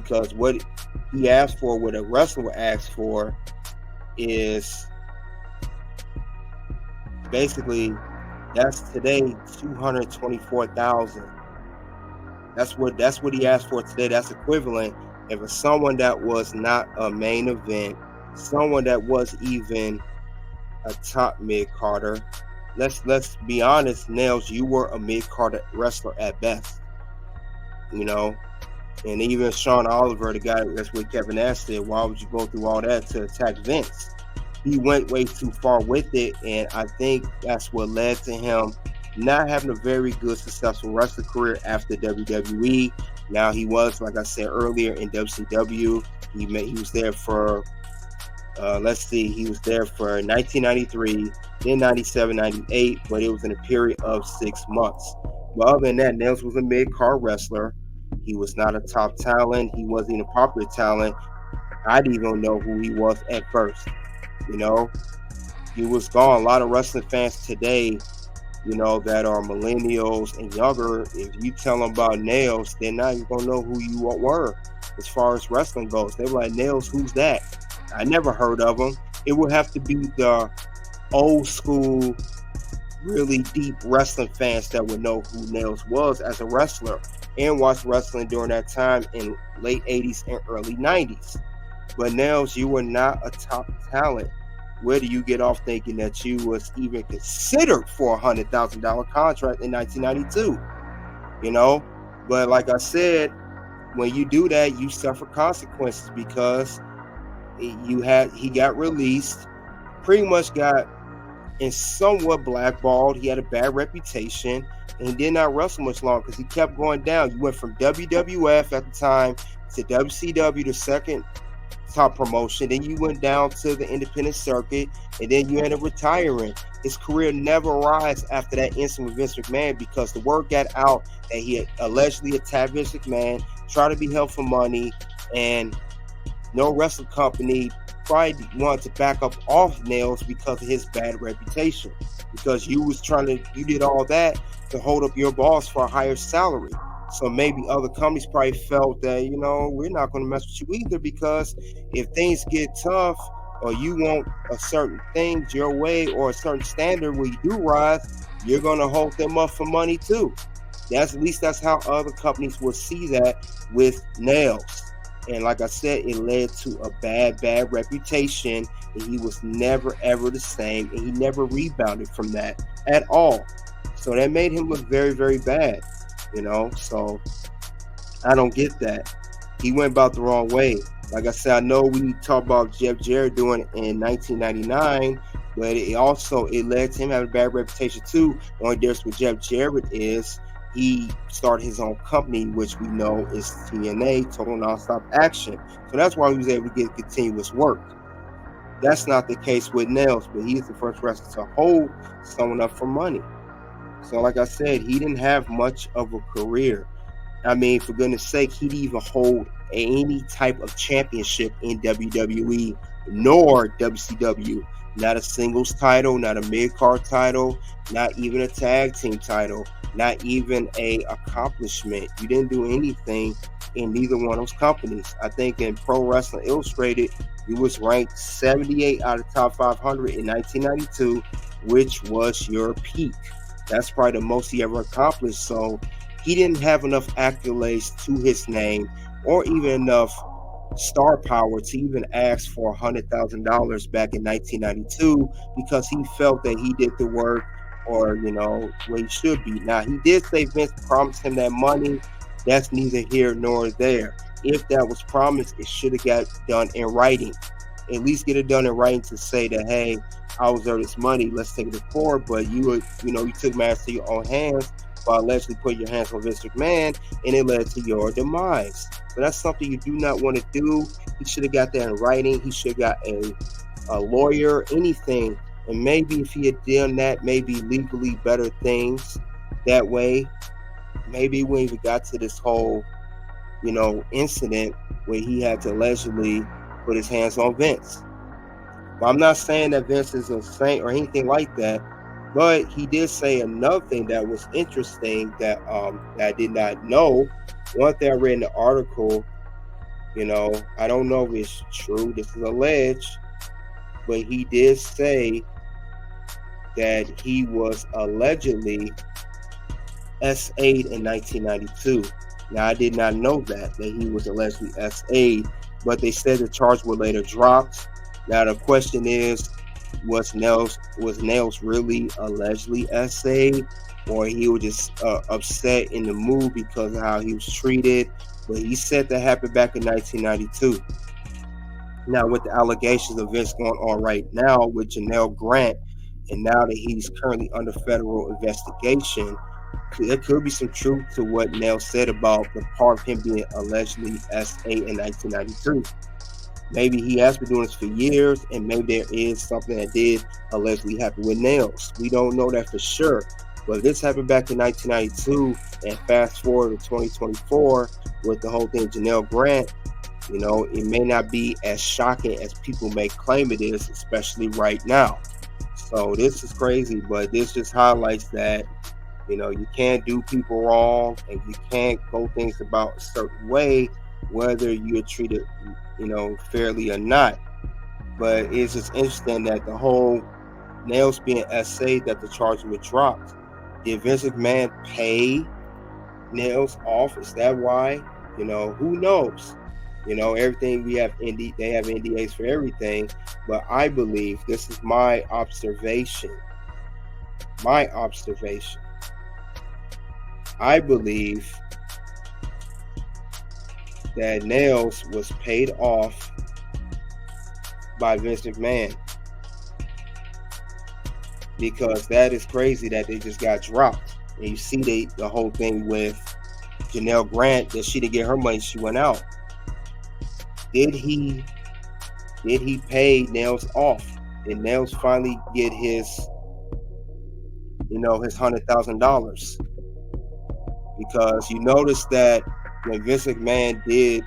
because what he asked for, what a wrestler would ask for, is basically, that's today $224,000. That's what he asked for today. That's equivalent. If it's someone that was not a main event, someone that was even a top mid-carder. Let's be honest, Nailz, you were a mid-carder wrestler at best. You know, and even Sean Oliver, the guy that's with Kevin Nash, said, why would you go through all that to attack Vince? He went way too far with it, and I think that's what led to him not having a very good, successful wrestling career after WWE. Now he was, like I said earlier, in WCW. He was there for, he was there for 1993, then 97, 98, but it was in a period of 6 months. But other than that, Nailz was a mid-card wrestler. He was not a top talent. He wasn't even a popular talent. I didn't even know who he was at first. You know, he was gone. A lot of wrestling fans today, you know, that are millennials and younger, if you tell them about Nailz, they're not even going to know who you were as far as wrestling goes. They were like, Nailz, who's that? I never heard of him. It would have to be the old school, really deep wrestling fans that would know who Nailz was as a wrestler and watch wrestling during that time in late 80s and early 90s. But Nailz, you were not a top talent. Where do you get off thinking that you was even considered for a $100,000 contract in 1992? You know, but like I said, when you do that, you suffer consequences, because he got released, pretty much got and somewhat blackballed. He had a bad reputation, and he did not wrestle much longer because he kept going down. You went from WWF at the time to WCW, the second top promotion. Then you went down to the independent circuit, and then you ended up retiring. His career never rise after that incident with Vince McMahon, because the word got out that he had allegedly attacked Vince McMahon, tried to be held for money, and no wrestling company probably wanted to back up off Nailz because of his bad reputation. Because you did all that to hold up your boss for a higher salary. So maybe other companies probably felt that, you know, we're not going to mess with you either, because if things get tough or you want a certain things your way or a certain standard where you do rise, you're going to hold them up for money too. At least that's how other companies will see that with Nailz. And like I said, it led to a bad reputation, and he was never, ever the same, and he never rebounded from that at all. So that made him look very, very bad, you know? So I don't get that. He went about the wrong way. Like I said, I know we talked about Jeff Jarrett doing it in 1999, but it led to him having a bad reputation too. The only difference with Jeff Jarrett is he started his own company, which we know is TNA, Total Nonstop Action. So that's why he was able to get continuous work. That's not the case with Nailz, but he's the first wrestler to hold someone up for money. So like I said, he didn't have much of a career. I mean, for goodness sake, he didn't even hold any type of championship in WWE nor WCW. Not a singles title, not a mid-card title, not even a tag team title, not even a accomplishment. You didn't do anything in neither one of those companies. I think in Pro Wrestling Illustrated, he was ranked 78 out of top 500 in 1992, which was your peak. That's probably the most he ever accomplished. So he didn't have enough accolades to his name or even enough star power to even ask for $100,000 back in 1992, because he felt that he did the work, or, you know, where he should be. Now, he did say Vince promised him that money. That's neither here nor there. If that was promised, it should have got done in writing. At least get it done in writing to say that, hey, I was owed this money, let's take it to court. But you took matters to your own hands by allegedly putting your hands on Vince McMahon, and it led to your demise. So that's something you do not want to do. He should have got that in writing. He should have got a lawyer, anything. And maybe if he had done that, maybe legally better things that way, maybe we even got to this whole, incident where he had to allegedly put his hands on Vince. But I'm not saying that Vince is a saint or anything like that, but he did say another thing that was interesting that I did not know. One thing I read in the article I don't know if it's true. This is alleged, but he did say that he was allegedly SA'd in 1992. Now, I did not know that he was allegedly SA'd, but they said the charge were later dropped. Now, the question is, was Nailz really allegedly SA'd, or he was just upset in the mood because of how he was treated? But he said that happened back in 1992. Now, with the allegations of events going on right now with Janelle Grant, and now that he's currently under federal investigation, there could be some truth to what Nailz said about the part of him being allegedly SA in 1992. Maybe he has been doing this for years, and maybe there is something that did allegedly happen with Nailz. We don't know that for sure. But this happened back in 1992, and fast forward to 2024 with the whole thing of Janelle Grant, it may not be as shocking as people may claim it is, especially right now. So this is crazy, but this just highlights that you can't do people wrong, and you can't go things about a certain way, whether you're treated, fairly or not. But it's just interesting that the whole Nailz being SA, that the charges were dropped. Did Vince McMahon pay Nailz off? Is that why? Who knows? Everything they have NDAs for everything. But I believe, this is my observation. I believe that Nailz was paid off by Vince McMahon, because that is crazy that they just got dropped. And you see the whole thing with Janelle Grant, that she didn't get her money, she went out. Did he pay Nailz off? Did Nailz finally get his his $100,000? Because you notice that when Vince McMahon did,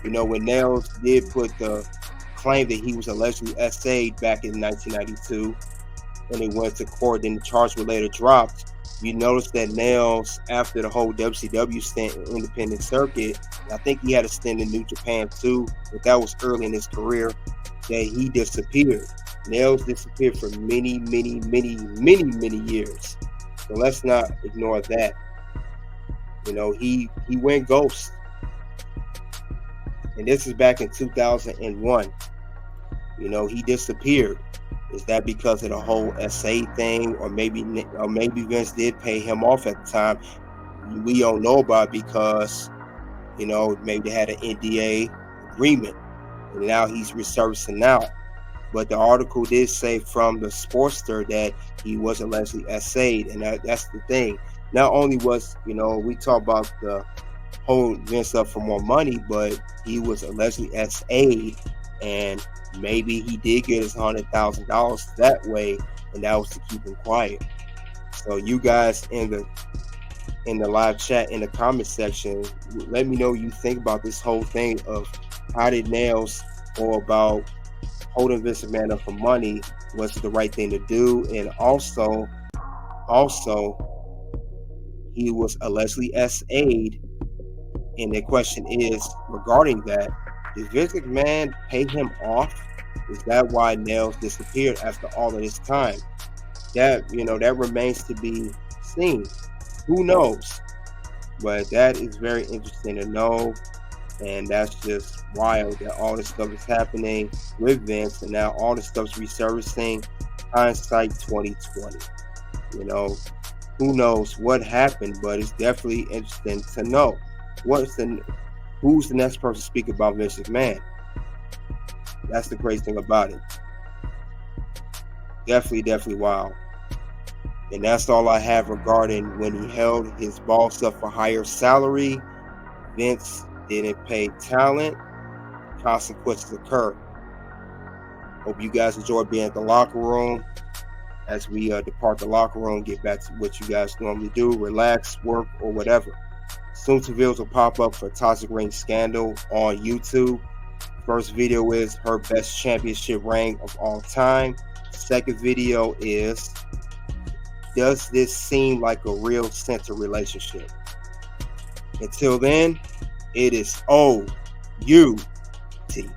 when Nailz did put the claim that he was allegedly SA'd back in 1992, and it went to court, then the charge were later dropped. You notice that Nailz, after the whole WCW stint in independent circuit, I think he had a stint in New Japan too, but that was early in his career, that he disappeared. Nailz disappeared for many, many, many, many, many years. So let's not ignore that. He went ghost. And this is back in 2001. He disappeared. Is that because of the whole SA thing, or maybe Vince did pay him off at the time? We don't know about it, because maybe they had an NDA agreement, and now he's resurfacing out. But the article did say from the Sportster that he was allegedly SA'd, and that's the thing. Not only was we talk about the whole Vince up for more money, but he was allegedly SA'd, and maybe he did get his $100,000 that way, and that was to keep him quiet. So you guys in the live chat, in the comment section, let me know what you think about this whole thing of how did Nailz go about holding Vince McMahon up for money? Was it the right thing to do? And also he was allegedly SA'd, and the question is regarding that, did Vince McMahon pay him off? Is that why Nailz disappeared after all of this time? That that remains to be seen. Who knows? But that is very interesting to know, and that's just wild that all this stuff is happening with Vince, and now all this stuff's resurfacing. Hindsight 2020. Who knows what happened, but it's definitely interesting to know. Who's the next person to speak about Vince McMahon? That's the crazy thing about it. Definitely wild. And that's all I have regarding when he held his boss up for higher salary. Vince didn't pay talent. Consequences occur. Hope you guys enjoy being at the locker room. As we depart the locker room, get back to what you guys normally do, relax, work, or whatever. Soon to videos will pop up for Toxic Ring Scandal on YouTube. First video is her best championship reign of all time. Second video is, does this seem like a real center relationship? Until then, it is O U T.